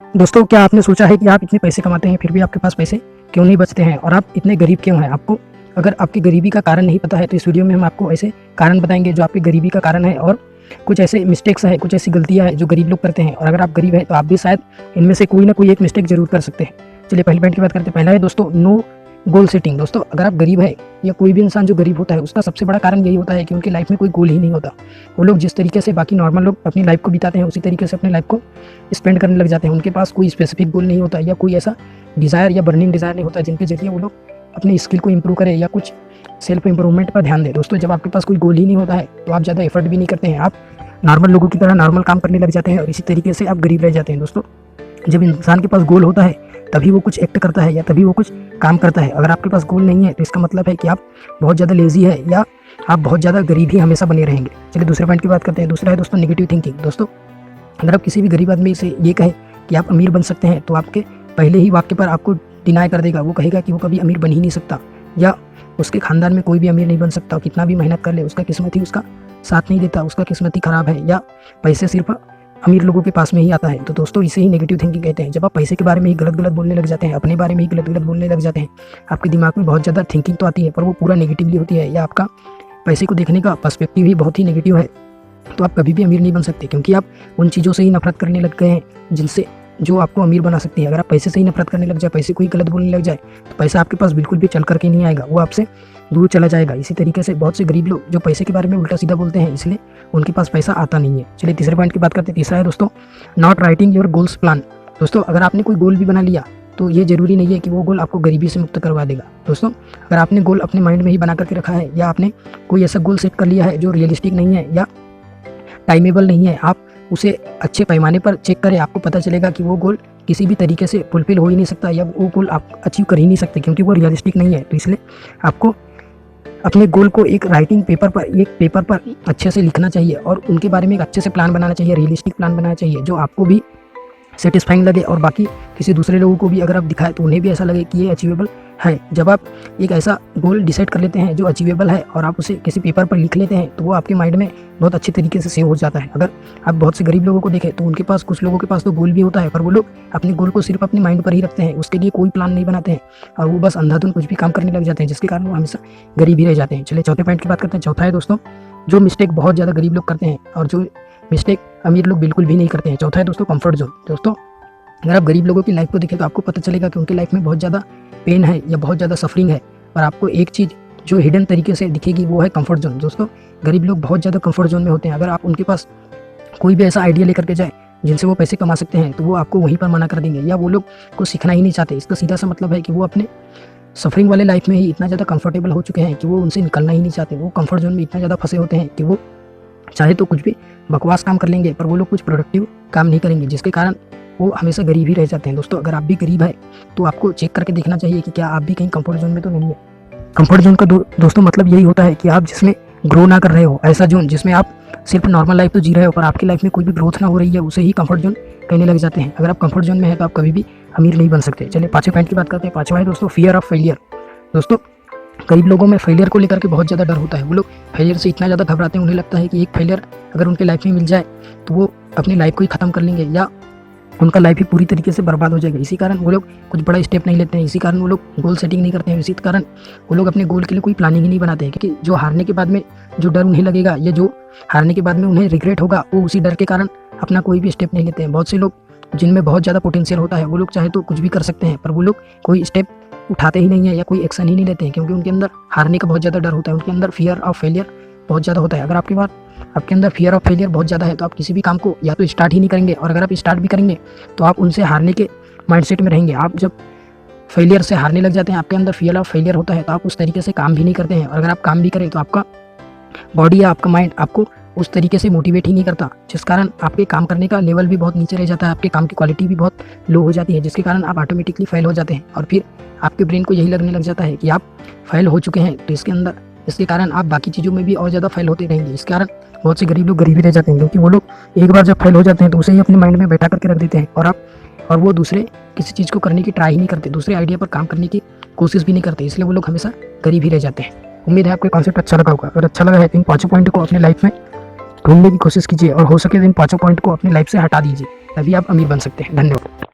दोस्तों, क्या आपने सोचा है कि आप इतने पैसे कमाते हैं फिर भी आपके पास पैसे क्यों नहीं बचते हैं और आप इतने गरीब क्यों हैं? आपको अगर आपकी गरीबी का कारण नहीं पता है तो इस वीडियो में हम आपको ऐसे कारण बताएंगे जो आपकी गरीबी का कारण है और कुछ ऐसे मिस्टेक्स है, कुछ ऐसी गलतियां हैं जो गरीब लोग करते हैं। और अगर आप गरीब हैं तो आप भी शायद इनमें से कोई ना कोई एक मिस्टेक जरूर कर सकते हैं। चलिए पहली पॉइंट की बात करते हैं। पहला है दोस्तों, नो गोल सेटिंग। दोस्तों, अगर आप गरीब है या कोई भी इंसान जो गरीब होता है उसका सबसे बड़ा कारण यही होता है कि उनकी लाइफ में कोई गोल ही नहीं होता। वो लोग जिस तरीके से बाकी नॉर्मल लोग अपनी लाइफ को बिताते हैं उसी तरीके से अपनी लाइफ को स्पेंड करने लग जाते हैं। उनके पास कोई स्पेसिफिक गोल नहीं होता या कोई ऐसा डिज़ायर या बर्निंग डिज़ायर नहीं होता जिनके जरिए वो लोग अपनी स्किल को इंप्रूव करें या कुछ सेल्फ इंप्रूवमेंट पर ध्यान दें। दोस्तों, जब आपके पास कोई गोल ही नहीं होता है तो आप ज़्यादा एफर्ट भी नहीं करते हैं, आप नॉर्मल लोगों की तरह नॉर्मल काम करने लग जाते हैं और इसी तरीके से आप गरीब रह जाते हैं। दोस्तों, जब इंसान के पास गोल होता है तभी वो कुछ एक्ट करता है या तभी वो कुछ काम करता है। अगर आपके पास गोल नहीं है तो इसका मतलब है कि आप बहुत ज़्यादा लेजी है या आप बहुत ज़्यादा गरीब ही हमेशा बने रहेंगे। चलिए दूसरे पॉइंट की बात करते हैं। दूसरा है दोस्तों नेगेटिव थिंकिंग। दोस्तों, अगर आप किसी भी गरीब आदमी से ये कहें कि आप अमीर बन सकते हैं तो आपके पहले ही वाक्य पर आपको डिनाई कर देगा। वो कहेगा कि वो कभी अमीर बन ही नहीं सकता या उसके खानदान में कोई भी अमीर नहीं बन सकता। कितना भी मेहनत कर ले उसका किस्मत ही उसका साथ नहीं देता, उसका किस्मत ही खराब है या पैसे सिर्फ अमीर लोगों के पास में ही आता है। तो दोस्तों, इसे ही नेगेटिव थिंकिंग कहते हैं। जब आप पैसे के बारे में ही गलत गलत बोलने लग जाते हैं, अपने बारे में ही गलत गलत बोलने लग जाते हैं, आपके दिमाग में बहुत ज़्यादा थिंकिंग तो आती है पर वो पूरा नेगेटिवली होती है या आपका पैसे को देखने का पर्सपेक्टिव ही बहुत ही नेगेटिव है, तो आप कभी भी अमीर नहीं बन सकते क्योंकि आप उन चीज़ों से ही नफरत करने लग गए हैं जिनसे जो आपको अमीर बना सकती है। अगर आप पैसे से ही नफरत करने लग जाए, पैसे को ही गलत बोलने लग जाए तो पैसा आपके पास बिल्कुल भी चल करके नहीं आएगा, वो आपसे दूर चला जाएगा। इसी तरीके से बहुत से गरीब लोग जो पैसे के बारे में उल्टा सीधा बोलते हैं इसलिए उनके पास पैसा आता नहीं है। चलिए तीसरे पॉइंट की बात करते हैं। तीसरा है दोस्तों, not writing your goals plan. दोस्तों, अगर आपने कोई गोल भी बना लिया तो ये जरूरी नहीं है कि वो गोल आपको गरीबी से मुक्त करवा देगा। दोस्तों, अगर आपने गोल अपने माइंड में ही बना करके रखा है या आपने कोई ऐसा गोल सेट कर लिया है जो रियलिस्टिक नहीं है या टाइमेबल नहीं है, आप उसे अच्छे पैमाने पर चेक करें, आपको पता चलेगा कि वो गोल किसी भी तरीके से फुलफिल हो ही नहीं सकता या वो गोल आप अचीव कर ही नहीं सकते क्योंकि वो रियलिस्टिक नहीं है। तो इसलिए आपको अपने गोल को एक राइटिंग पेपर पर अच्छे से लिखना चाहिए और उनके बारे में एक अच्छे से प्लान बनाना चाहिए, रियलिस्टिक प्लान बनाना चाहिए जो आपको भी सेटिस्फाइंग लगे और बाकी किसी दूसरे लोगों को भी अगर आप दिखाएं तो उन्हें भी ऐसा लगे कि ये अचीवेबल है। जब आप एक ऐसा गोल डिसाइड कर लेते हैं जो अचीवेबल है और आप उसे किसी पेपर पर लिख लेते हैं तो वो आपके माइंड में बहुत अच्छी तरीके से सेव हो जाता है। अगर आप बहुत से गरीब लोगों को देखें तो उनके पास, कुछ लोगों के पास तो गोल भी होता है पर वो लोग अपने गोल को सिर्फ अपने माइंड पर ही रखते हैं, उसके लिए कोई प्लान नहीं बनाते हैं और वो बस अंधाधुंध कुछ भी काम करने लग जाते हैं जिसके कारण वो हमेशा गरीब ही रह जाते हैं। चलिए चौथे पॉइंट की बात करते हैं। चौथा है दोस्तों, जो मिस्टेक बहुत ज़्यादा गरीब लोग करते हैं और जो मिस्टेक अमीर लोग बिल्कुल भी नहीं करते हैं। चौथा है दोस्तों, कंफर्ट जोन। दोस्तों, अगर आप गरीब लोगों की लाइफ को देखें तो आपको पता चलेगा कि उनकी लाइफ में बहुत ज़्यादा पेन है या बहुत ज़्यादा सफरिंग है और आपको एक चीज़ जो हिडन तरीके से दिखेगी वो है कंफर्ट जोन। दोस्तों, गरीब लोग बहुत ज़्यादा कंफर्ट जोन में होते हैं। अगर आप उनके पास कोई भी ऐसा आइडिया लेकर के जाए जिनसे वो पैसे कमा सकते हैं तो वो आपको वहीं पर मना कर देंगे या वो लोग को सीखना ही नहीं चाहते। इसका सीधा सा मतलब है कि वो अपने सफरिंग वाले लाइफ में ही इतना ज़्यादा कंफर्टेबल हो चुके हैं कि वो उनसे निकलना ही नहीं चाहते। वो कंफर्ट जोन में इतना ज़्यादा फंसे होते हैं कि वो चाहे तो कुछ भी बकवास काम कर लेंगे पर वो लोग कुछ प्रोडक्टिव काम नहीं करेंगे जिसके कारण वो हमेशा गरीब ही रह जाते हैं। दोस्तों, अगर आप भी गरीब है तो आपको चेक करके देखना चाहिए कि क्या आप भी कहीं कंफर्ट जोन में तो नहीं है। कंफर्ट जोन का दोस्तों मतलब यही होता है कि आप जिसमें ग्रो ना कर रहे हो, ऐसा जोन जिसमें आप सिर्फ नॉर्मल लाइफ तो जी रहे हो पर आपकी लाइफ में कोई भी ग्रोथ ना हो रही है, उसे ही कंफर्ट जोन कहने लग जाते हैं। अगर आप कंफर्ट जोन में है तो आप कभी भी अमीर नहीं बन सकते। चलिए पाँचवें पॉइंट की बात करते हैं। पाँचवा है दोस्तों, फियर ऑफ फेलियर। दोस्तों, गरीब लोगों में फेलियर को लेकर के बहुत ज़्यादा डर होता है। वो लोग फेलियर से इतना ज़्यादा घबराते हैं, उन्हें लगता है कि एक फेलियर अगर उनके लाइफ में मिल जाए तो वो अपनी लाइफ को ही ख़त्म कर लेंगे या उनका लाइफ ही पूरी तरीके से बर्बाद हो जाएगा। इसी कारण वो लोग कुछ बड़ा स्टेप नहीं लेते हैं, इसी कारण वो लोग गोल सेटिंग नहीं करते हैं, इसी कारण वो लोग अपने गोल के लिए कोई प्लानिंग ही नहीं बनाते हैं क्योंकि जो हारने के बाद में जो डर उन्हें लगेगा या जो हारने के बाद में उन्हें रिग्रेट होगा वो उसी डर के कारण अपना कोई भी स्टेप नहीं लेते हैं। बहुत से लोग जिनमें बहुत ज़्यादा पोटेंशियल होता है वो लोग चाहे तो कुछ भी कर सकते हैं पर वो लोग कोई स्टेप उठाते ही नहीं है या कोई एक्शन ही नहीं लेते हैं क्योंकि उनके अंदर हारने का बहुत ज़्यादा डर होता है, उनके अंदर फियर ऑफ फेलियर बहुत ज़्यादा होता है। अगर आपके अंदर फियर ऑफ फेलियर बहुत ज़्यादा है तो आप किसी भी काम को या तो स्टार्ट ही नहीं करेंगे और अगर आप स्टार्ट भी करेंगे तो आप उनसे हारने के माइंडसेट में रहेंगे। आप जब फेलियर से हारने लग जाते हैं, आपके अंदर फियर ऑफ फेलियर होता है तो आप उस तरीके से काम भी नहीं करते हैं और अगर आप काम भी करें तो आपका बॉडी या आपका माइंड आपको उस तरीके से मोटिवेट ही नहीं करता जिस कारण आपके काम करने का लेवल भी बहुत नीचे रह जाता है, आपके काम की क्वालिटी भी बहुत लो हो जाती है जिसके कारण आप ऑटोमेटिकली फेल हो जाते हैं और फिर आपके ब्रेन को यही लगने लग जाता है कि आप फेल हो चुके हैं तो इसके कारण आप बाकी चीज़ों में भी और ज़्यादा फेल होते रहेंगे। इस कारण बहुत से गरीब लोग गरीब ही रह जाते हैं क्योंकि वो लोग एक बार जब फेल हो जाते हैं तो उसे ही अपने माइंड में बैठा करके रख देते हैं और वो दूसरे किसी चीज़ को करने की ट्राई ही नहीं करते, दूसरे आइडिया पर काम करने की कोशिश भी नहीं करते, इसलिए वो लोग हमेशा गरीब ही रह जाते हैं। उम्मीद है आपको कॉन्सेप्ट अच्छा लगा होगा। अगर अच्छा लगा है तो इन 5 पॉइंट को अपने लाइफ में ढूंढने की कोशिश कीजिए और हो सके तो इन 5 पॉइंट को अपनी लाइफ से हटा दीजिए, तभी आप अमीर बन सकते हैं। धन्यवाद।